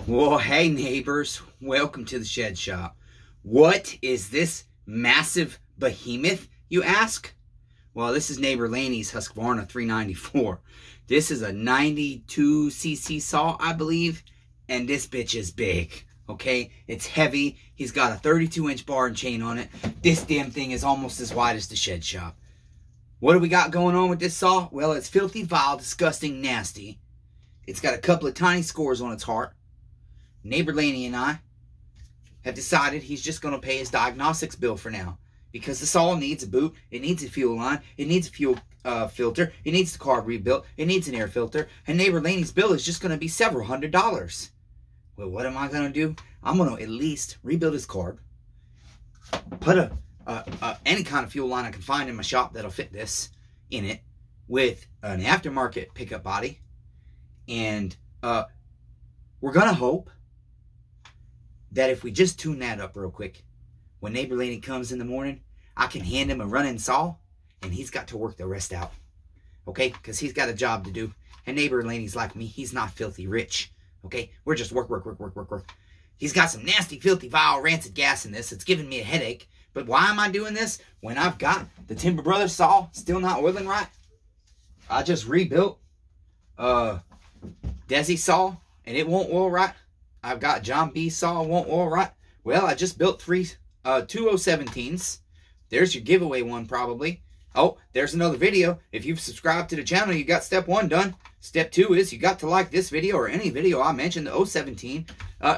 Well, hey neighbors, welcome to the shed shop. What is this massive behemoth, you ask? Well, this is neighbor Laney's Husqvarna 394. This is a 92cc saw, I believe, and this bitch is big, okay? It's heavy. He's got a 32-inch bar and chain on it. This damn thing is almost as wide as the shed shop. What do we got going on with this saw? Well, it's filthy, vile, disgusting, nasty. It's got a couple of tiny scores on its heart. Neighbor Laney and I have decided he's just going to pay his diagnostics bill for now. Because the saw needs a boot, it needs a fuel line, it needs a fuel filter, it needs the carb rebuilt, it needs an air filter, and neighbor Laney's bill is just going to be several $100s. Well, what am I going to do? I'm going to at least rebuild his carb, put any kind of fuel line I can find in my shop that'll fit this in it, with an aftermarket pickup body, and we're going to hope that if we just tune that up real quick, when neighbor Laney comes in the morning, I can hand him a running saw, and he's got to work the rest out. Okay? Because he's got a job to do. And neighbor Laney's like me. He's not filthy rich. Okay? We're just work. He's got some nasty, filthy, vile, rancid gas in this. It's giving me a headache. But why am I doing this when I've got the Timber Brothers saw still not oiling right? I just rebuilt Desi saw, and it won't oil right. I've got John B saw, won't oil right. Well, I just built two 017s. There's your giveaway one, probably. Oh, there's another video. If you've subscribed to the channel, you got step 1 done. Step 2 is you got to like this video or any video I mentioned, the 017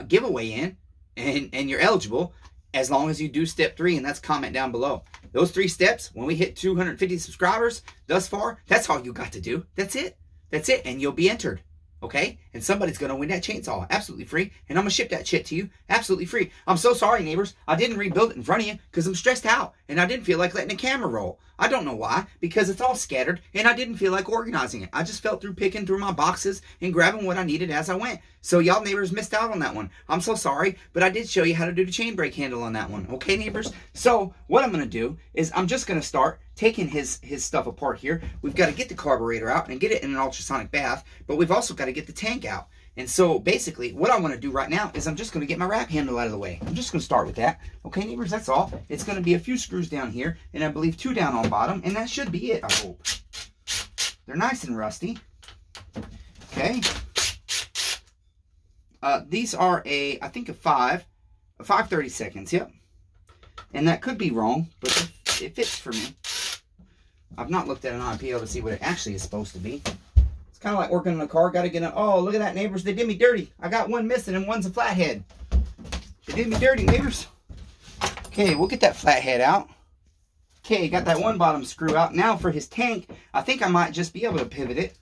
giveaway in, and you're eligible as long as you do step 3, and that's comment down below. Those 3 steps, when we hit 250 subscribers thus far, that's all you got to do. That's it. That's it, and you'll be entered. Okay? And somebody's going to win that chainsaw absolutely free. And I'm going to ship that shit to you absolutely free. I'm so sorry, neighbors. I didn't rebuild it in front of you because I'm stressed out. And I didn't feel like letting the camera roll. I don't know why. Because it's all scattered. And I didn't feel like organizing it. I just felt through picking through my boxes and grabbing what I needed as I went. So y'all neighbors missed out on that one. I'm so sorry. But I did show you how to do the chain brake handle on that one. Okay, neighbors? So what I'm going to do is I'm just going to start taking his stuff apart here. We've got to get the carburetor out and get it in an ultrasonic bath, but we've also got to get the tank out. And so basically what I want to do right now is I'm just going to get my wrap handle out of the way. I'm just going to start with that. Okay, neighbors, that's all. It's going to be a few screws down here, and I believe 2 down on bottom, and that should be it, I hope. They're nice and rusty. Okay. These are I think a 5/32, yep. And that could be wrong, but it fits for me. I've not looked at an IPL to see what it actually is supposed to be. It's kind of like working on a car. Got to get oh, look at that, neighbors. They did me dirty. I got one missing and one's a flathead. They did me dirty, neighbors. Okay, we'll get that flathead out. Okay, got that one bottom screw out. Now for his tank, I think I might just be able to pivot it.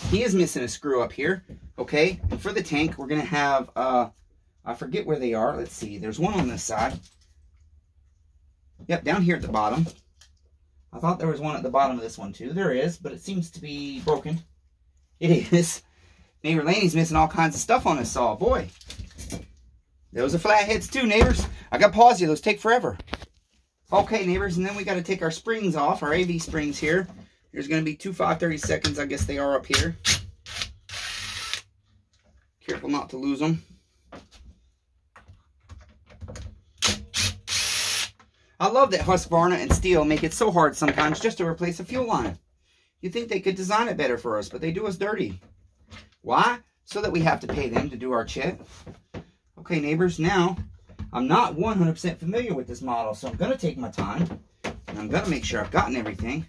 He is missing a screw up here. Okay, and for the tank, we're going to have, I forget where they are. Let's see. There's one on this side. Yep, down here at the bottom. I thought there was one at the bottom of this one too. There is, but it seems to be broken. It is. Neighbor Laney's missing all kinds of stuff on this saw. Boy, those are flatheads too, neighbors. I got to pause you. Those take forever. Okay, neighbors, and then we got to take our springs off, our AV springs here. There's going to be 2 5/32. I guess they are up here. Careful not to lose them. I love that Husqvarna and Steel make it so hard sometimes just to replace a fuel line. You'd think they could design it better for us, but they do us dirty. Why? So that we have to pay them to do our shit. Okay, neighbors, now, I'm not 100% familiar with this model, so I'm going to take my time, and I'm going to make sure I've gotten everything.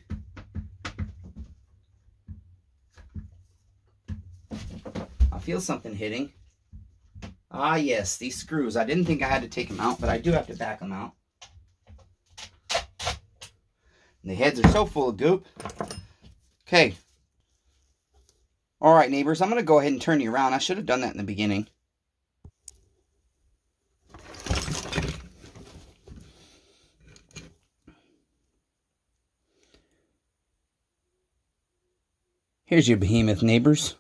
I feel something hitting. Ah, yes, these screws. I didn't think I had to take them out, but I do have to back them out. The heads are so full of goop. Okay. All right, neighbors, I'm going to go ahead and turn you around. I should have done that in the beginning. Here's your Behemoth, neighbors.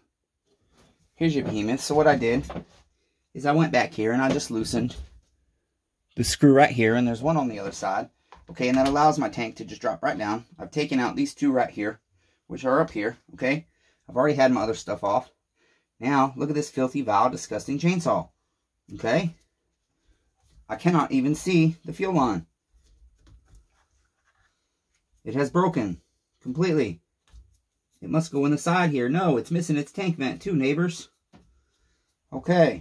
Here's your Behemoth. So what I did is I went back here and I just loosened the screw right here, and there's one on the other side. Okay, and that allows my tank to just drop right down. I've taken out these 2 right here, which are up here, okay? I've already had my other stuff off. Now, look at this filthy, vile, disgusting chainsaw. Okay? I cannot even see the fuel line. It has broken completely. It must go in the side here. No, it's missing its tank vent too, neighbors. Okay.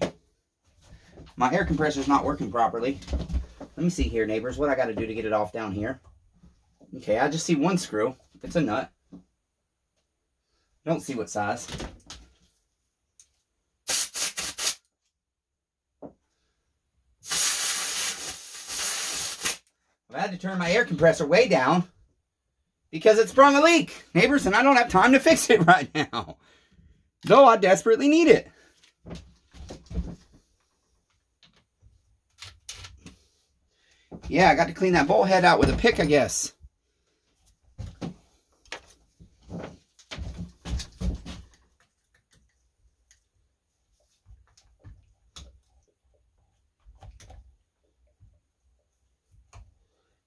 My air compressor's not working properly. Let me see here, neighbors, what I got to do to get it off down here. Okay, I just see one screw. It's a nut. I don't see what size. I've had to turn my air compressor way down because it sprung a leak, neighbors, and I don't have time to fix it right now, though I desperately need it. Yeah, I got to clean that bolt head out with a pick, I guess.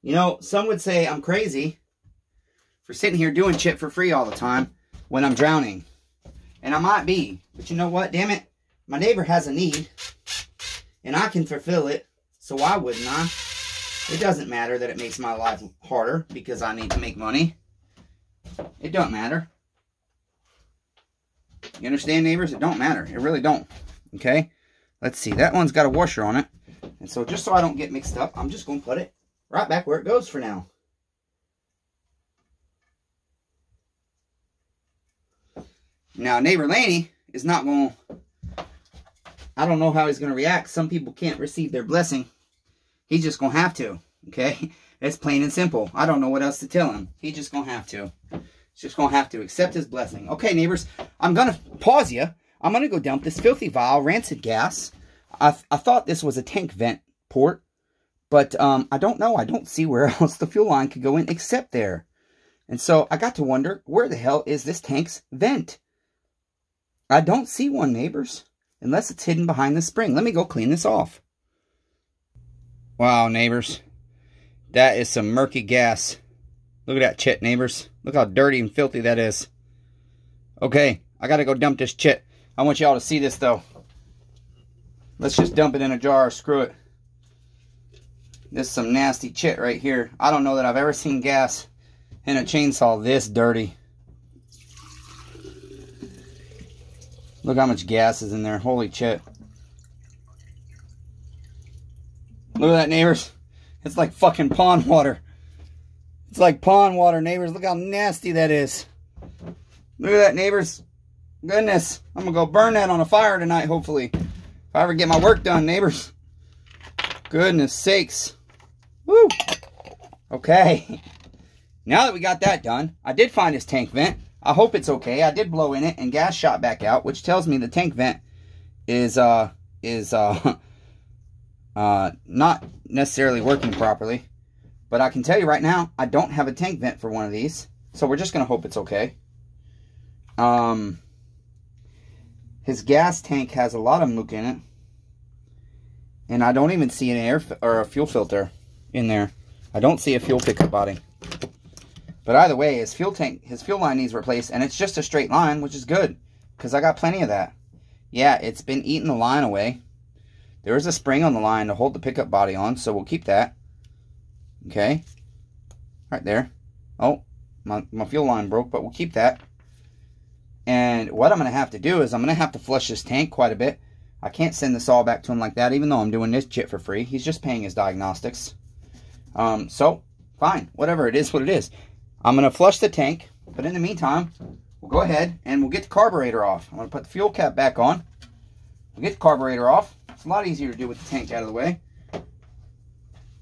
You know, some would say I'm crazy for sitting here doing shit for free all the time when I'm drowning. And I might be. But you know what? Damn it. My neighbor has a need. And I can fulfill it. So why wouldn't I? It doesn't matter that it makes my life harder because I need to make money. It don't matter. You understand, neighbors? It don't matter. It really don't. Okay? Let's see. That one's got a washer on it. And so just so I don't get mixed up, I'm just going to put it right back where it goes for now. Now, neighbor Laney is not going to... I don't know how he's going to react. Some people can't receive their blessing. He's just going to have to. Okay? It's plain and simple. I don't know what else to tell him. He's just going to have to. He's just going to have to accept his blessing. Okay, neighbors. I'm going to pause you. I'm going to go dump this filthy, vile, rancid gas. I thought this was a tank vent port. But I don't know. I don't see where else the fuel line could go in except there. And so I got to wonder, where the hell is this tank's vent? I don't see one, neighbors. Unless it's hidden behind the spring. Let me go clean this off. Wow, neighbors. That is some murky gas. Look at that chit, neighbors. Look how dirty and filthy that is. Okay, I got to go dump this chit. I want y'all to see this, though. Let's just dump it in a jar. Screw it. This is some nasty chit right here. I don't know that I've ever seen gas in a chainsaw this dirty. Look how much gas is in there. Holy shit. Look at that, neighbors. It's like fucking pond water. It's like pond water, neighbors. Look how nasty that is. Look at that, neighbors. Goodness. I'm going to go burn that on a fire tonight, hopefully. If I ever get my work done, neighbors. Goodness sakes. Woo. Okay. Now that we got that done, I did find this tank vent. I hope it's okay. I did blow in it and gas shot back out, which tells me the tank vent is not necessarily working properly. But I can tell you right now, I don't have a tank vent for one of these. So we're just going to hope it's okay. His gas tank has a lot of muck in it. And I don't even see an air or a fuel filter in there. I don't see a fuel pickup body. But either way, his fuel line needs replaced, and it's just a straight line, which is good, because I got plenty of that. Yeah, it's been eating the line away. There is a spring on the line to hold the pickup body on, so we'll keep that. Okay. Right there. Oh, my fuel line broke, but we'll keep that. And what I'm going to have to do is I'm going to have to flush this tank quite a bit. I can't send this all back to him like that, even though I'm doing this shit for free. He's just paying his diagnostics. So, fine. Whatever, it is what it is. I'm going to flush the tank, but in the meantime, we'll go ahead and we'll get the carburetor off. I'm going to put the fuel cap back on. We'll get the carburetor off. It's a lot easier to do with the tank out of the way.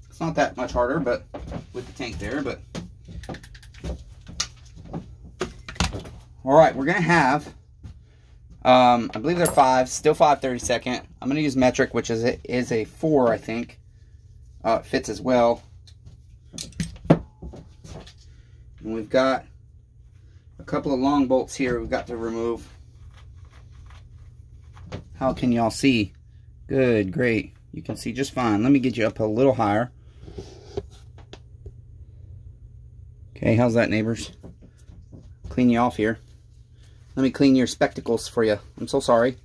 It's not that much harder, but with the tank there, but... Alright, we're going to have, I believe they're 5, still 5/32. I'm going to use metric, which is a 4, I think. It fits as well. And we've got a couple of long bolts here we've got to remove. How can y'all see? Good, great. You can see just fine. Let me get you up a little higher. Okay, how's that, neighbors? Clean you off here. Let me clean your spectacles for you. I'm so sorry.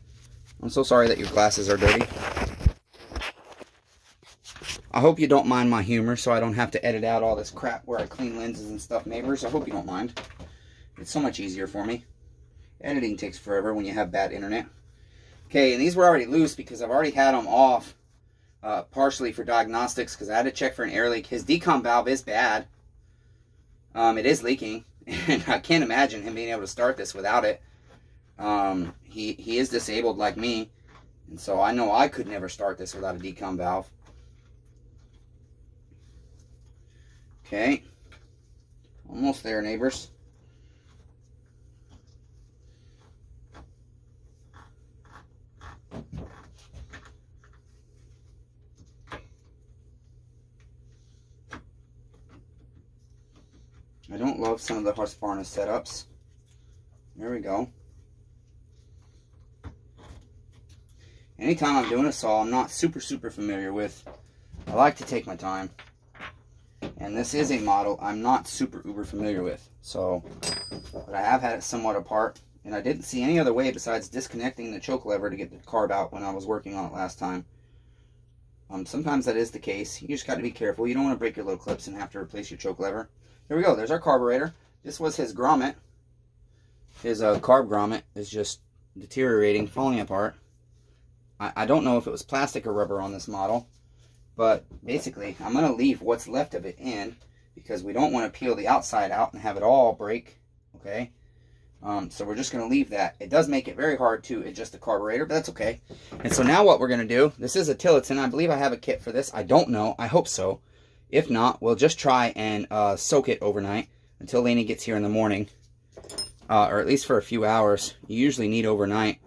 I'm so sorry that your glasses are dirty. I hope you don't mind my humor, so I don't have to edit out all this crap where I clean lenses and stuff, neighbors. I hope you don't mind. It's so much easier for me. Editing takes forever when you have bad internet. Okay, and these were already loose because I've already had them off partially for diagnostics because I had to check for an air leak. His decom valve is bad. It is leaking, and I can't imagine him being able to start this without it. He is disabled like me, and so I know I could never start this without a decom valve. Okay, almost there, neighbors. I don't love some of the Husqvarna setups. There we go. Anytime I'm doing a saw I'm not super familiar with, I like to take my time. And this is a model I'm not super uber familiar with. So, but I have had it somewhat apart. And I didn't see any other way besides disconnecting the choke lever to get the carb out when I was working on it last time. Sometimes that is the case. You just got to be careful. You don't want to break your little clips and have to replace your choke lever. There we go. There's our carburetor. This was his grommet. His carb grommet is just deteriorating, falling apart. I don't know if it was plastic or rubber on this model. But basically, I'm going to leave what's left of it in because we don't want to peel the outside out and have it all break. Okay? So we're just going to leave that. It does make it very hard to adjust the carburetor, but that's okay. And so now what we're going to do, this is a Tillotson. I believe I have a kit for this. I don't know. I hope so. If not, we'll just try and soak it overnight until Lainey gets here in the morning. Or at least for a few hours. You usually need overnight.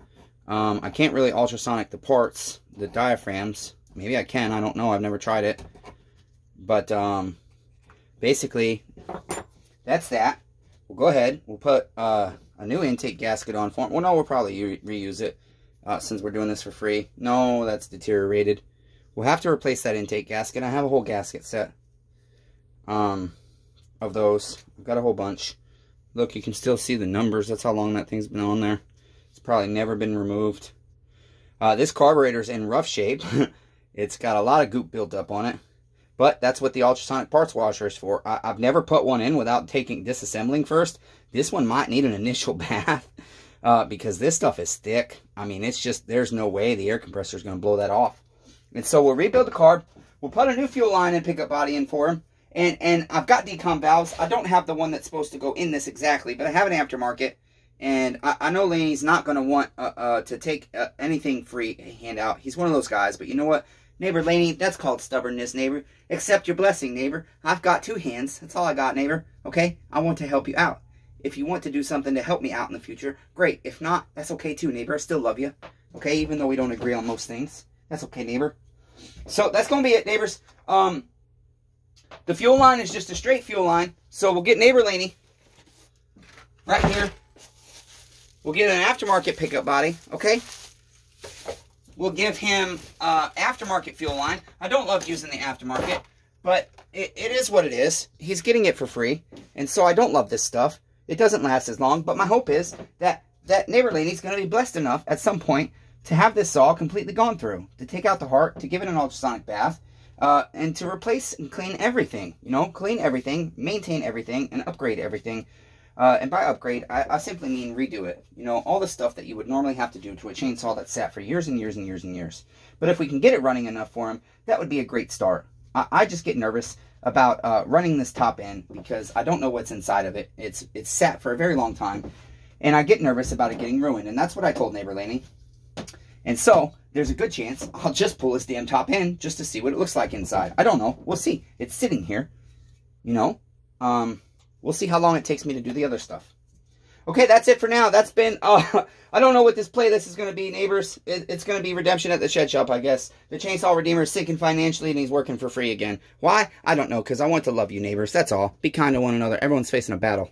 I can't really ultrasonic the parts, the diaphragms. Maybe I can. I don't know. I've never tried it. But basically, that's that. We'll go ahead. We'll put a new intake gasket on for it. Well, no, we'll probably reuse it since we're doing this for free. No, that's deteriorated. We'll have to replace that intake gasket. I have a whole gasket set of those. I've got a whole bunch. Look, you can still see the numbers. That's how long that thing's been on there. It's probably never been removed. This carburetor's in rough shape. It's got a lot of goop built up on it. But that's what the ultrasonic parts washer is for. I've never put one in without disassembling first. This one might need an initial bath. Because this stuff is thick. I mean, it's just, there's no way the air compressor is going to blow that off. And so we'll rebuild the carb. We'll put a new fuel line and pickup body in for him. And I've got decom valves. I don't have the one that's supposed to go in this exactly. But I have an aftermarket. And I know Laney's not going to want to take anything free handout. He's one of those guys. But you know what? Neighbor Laney, that's called stubbornness, neighbor. Accept your blessing, neighbor. I've got 2 hands. That's all I got, neighbor. Okay? I want to help you out. If you want to do something to help me out in the future, great. If not, that's okay too, neighbor. I still love you. Okay? Even though we don't agree on most things. That's okay, neighbor. So, that's going to be it, neighbors. The fuel line is just a straight fuel line. So, we'll get neighbor Laney right here. We'll get an aftermarket pickup body. Okay? We'll give him aftermarket fuel line. I don't love using the aftermarket, but it is what it is. He's getting it for free, and so I don't love this stuff. It doesn't last as long, but my hope is that neighbor Laney's going to be blessed enough at some point to have this saw completely gone through, to take out the heart, to give it an ultrasonic bath, and to replace and clean everything. You know, clean everything, maintain everything, and upgrade everything. And by upgrade, I simply mean redo it. You know, all the stuff that you would normally have to do to a chainsaw that sat for years and years and years and years. But if we can get it running enough for him, that would be a great start. I just get nervous about running this top end because I don't know what's inside of it. It's sat for a very long time, and I get nervous about it getting ruined. And that's what I told neighbor Laney. And so, there's a good chance I'll just pull this damn top end just to see what it looks like inside. I don't know. We'll see. It's sitting here, you know. We'll see how long it takes me to do the other stuff. Okay, that's it for now. That's been, I don't know what this playlist is going to be, neighbors. It's going to be Redemption at the Shed Shop, I guess. The Chainsaw Redeemer is sinking financially and he's working for free again. Why? I don't know, because I want to love you, neighbors. That's all. Be kind to one another. Everyone's facing a battle.